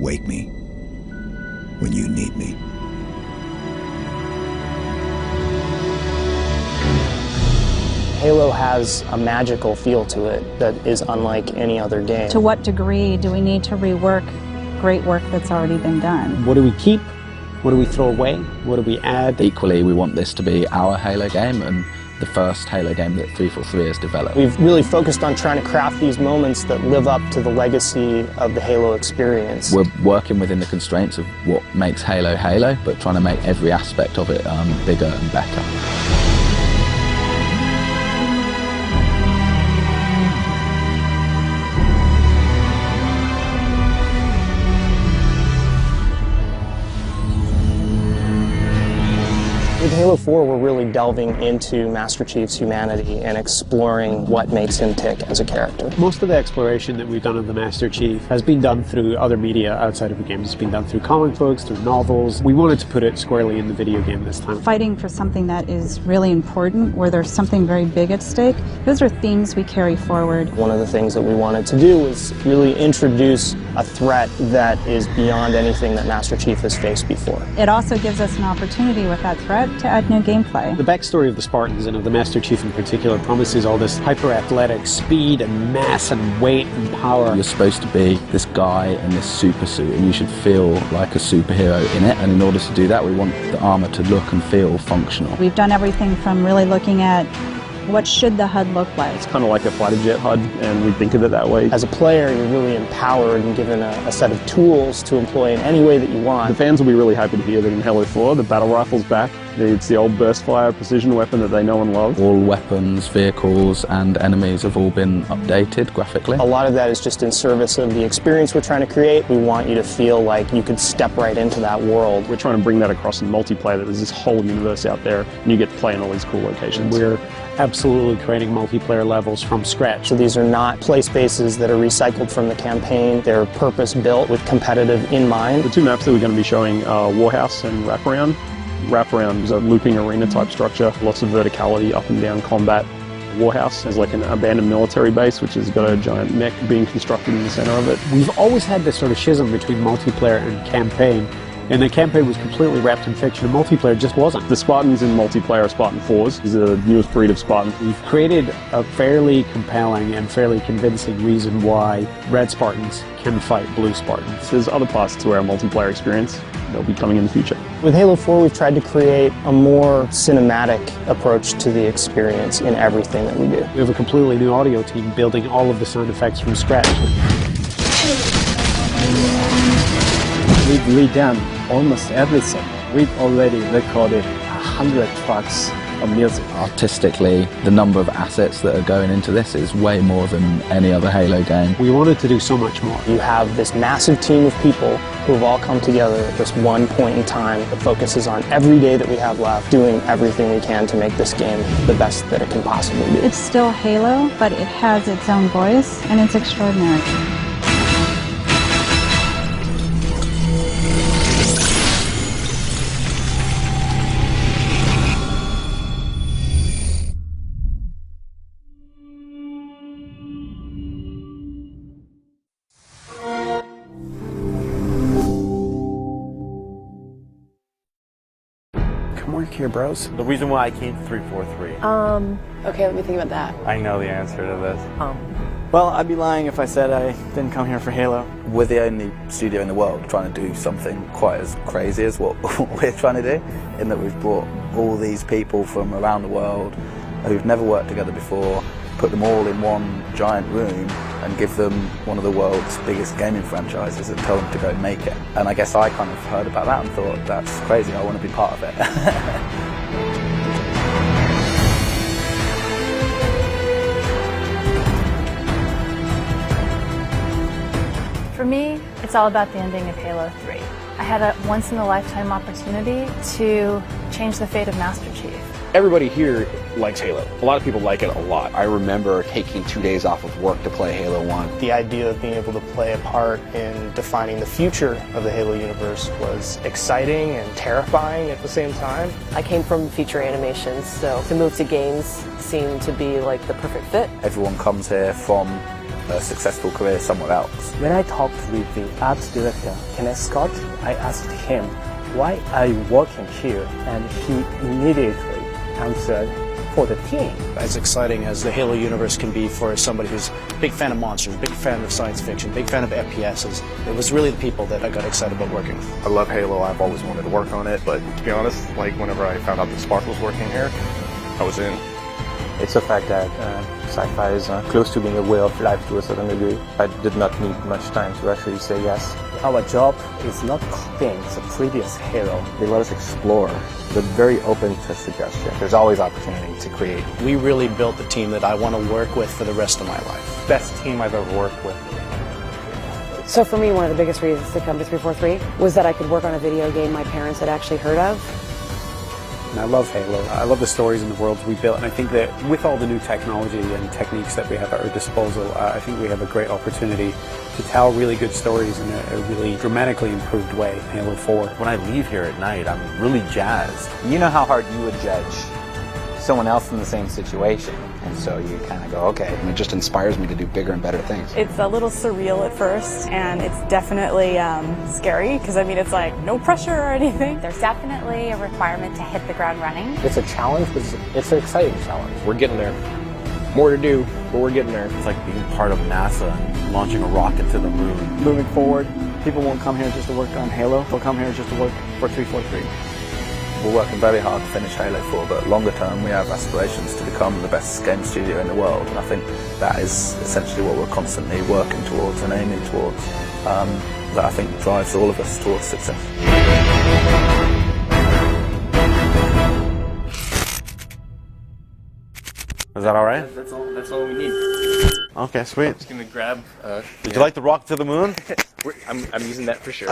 Wake me when you need me. Halo has a magical feel to it that is unlike any other game. To what degree do we need to rework great work that's already been done? What do we keep? What do we throw away? What do we add? Equally, we want this to be our Halo game and the first Halo game that 343 has developed. We've really focused on trying to craft these moments that live up to the legacy of the Halo experience. We're working within the constraints of what makes Halo Halo, but trying to make every aspect of it bigger and better. With Halo 4, we're really delving into Master Chief's humanity and exploring what makes him tick as a character. Most of the exploration that we've done of the Master Chief has been done through other media outside of the game. It's been done through comic books, through novels. We wanted to put it squarely in the video game this time. Fighting for something that is really important, where there's something very big at stake, those are themes we carry forward. One of the things that we wanted to do was really introduce a threat that is beyond anything that Master Chief has faced before. It also gives us an opportunity with that threat to add new gameplay. The backstory of the Spartans and of the Master Chief in particular promises all this hyper-athletic speed and mass and weight and power. You're supposed to be this guy in this super suit and you should feel like a superhero in it, and in order to do that we want the armor to look and feel functional. We've done everything from really looking at what should the HUD look like. It's kind of like a fighter jet HUD, and we think of it that way. As a player, you're really empowered and given a set of tools to employ in any way that you want. The fans will be really happy to hear that in Halo 4, the battle rifle's back. It's the old burst fire precision weapon that they know and love. All weapons, vehicles and enemies have all been updated graphically. A lot of that is just in service of the experience we're trying to create. We want you to feel like you could step right into that world. We're trying to bring that across in multiplayer, that there's this whole universe out there and you get to play in all these cool locations. We're absolutely creating multiplayer levels from scratch. So these are not play spaces that are recycled from the campaign. They're purpose-built with competitive in mind. The two maps that we're going to be showing are Warhouse and Wraparound. Wraparound is a looping arena type structure, lots of verticality, up and down combat. Warhouse is like an abandoned military base which has got a giant mech being constructed in the center of it. We've always had this sort of schism between multiplayer and campaign. And the campaign was completely wrapped in fiction, and multiplayer just wasn't. The Spartans in multiplayer are Spartan 4s. These are the newest breed of Spartan. We've created a fairly compelling and fairly convincing reason why red Spartans can fight blue Spartans. There's other parts to our multiplayer experience that'll be coming in the future. With Halo 4, we've tried to create a more cinematic approach to the experience in everything that we do. We have a completely new audio team building all of the sound effects from scratch. We've redone almost everything. We've already recorded 100 tracks of music. Artistically, the number of assets that are going into this is way more than any other Halo game. We wanted to do so much more. You have this massive team of people who have all come together at this one point in time that focuses on every day that we have left, doing everything we can to make this game the best that it can possibly be. It's still Halo, but it has its own voice, and it's extraordinary. Work here, bros. The reason why I came to 343. Okay, let me think about that. I know the answer to this. Well, I'd be lying if I said I didn't come here for Halo. We're the only studio in the world trying to do something quite as crazy as what we're trying to do, in that we've brought all these people from around the world who've never worked together before, put them all in one giant room and give them one of the world's biggest gaming franchises and tell them to go make it. And I guess I kind of heard about that and thought, that's crazy, I want to be part of it. For me, it's all about the ending of Halo 3. I had a once-in-a-lifetime opportunity to change the fate of Master Chief. Everybody here likes Halo. A lot of people like it a lot. I remember taking 2 days off of work to play Halo 1. The idea of being able to play a part in defining the future of the Halo universe was exciting and terrifying at the same time. I came from feature animations, so to move to games seemed to be like the perfect fit. Everyone comes here from a successful career somewhere else. When I talked with the art director, Kenneth Scott, I asked him, why are you working here? And he immediately answered, for the team. As exciting as the Halo universe can be for somebody who's a big fan of monsters, big fan of science fiction, big fan of FPSs, it was really the people that I got excited about working with. I love Halo. I've always wanted to work on it, but to be honest, like whenever I found out that Spark was working here, I was in. It's the fact that sci-fi is close to being a way of life to a certain degree. I did not need much time to actually say yes. Our job is not copying the previous Halo. They let us explore. They're very open to suggestion. There's always opportunity to create. We really built the team that I want to work with for the rest of my life. Best team I've ever worked with. So for me, one of the biggest reasons to come to 343 was that I could work on a video game my parents had actually heard of. And I love Halo. I love the stories and the worlds we built, and I think that with all the new technology and techniques that we have at our disposal, I think we have a great opportunity to tell really good stories in a really dramatically improved way. Halo 4. When I leave here at night, I'm really jazzed. You know how hard you would judge someone else in the same situation, and so you kind of go, okay, and it just inspires me to do bigger and better things. It's a little surreal at first, and it's definitely scary, because I mean, it's like no pressure or anything. There's definitely a requirement to hit the ground running. It's a challenge, but it's an exciting challenge. We're getting there. More to do, but we're getting there. It's like being part of NASA and launching a rocket to the moon. Moving forward, people won't come here just to work on Halo. They'll come here just to work for 343. We're working very hard to finish Halo 4, but longer term we have aspirations to become the best game studio in the world, and I think that is essentially what we're constantly working towards and aiming towards. That I think drives all of us towards success. Is that all right? That's all we need. Okay, sweet. I'm just gonna grab. Did you like the rocket to the moon? I'm using that for sure.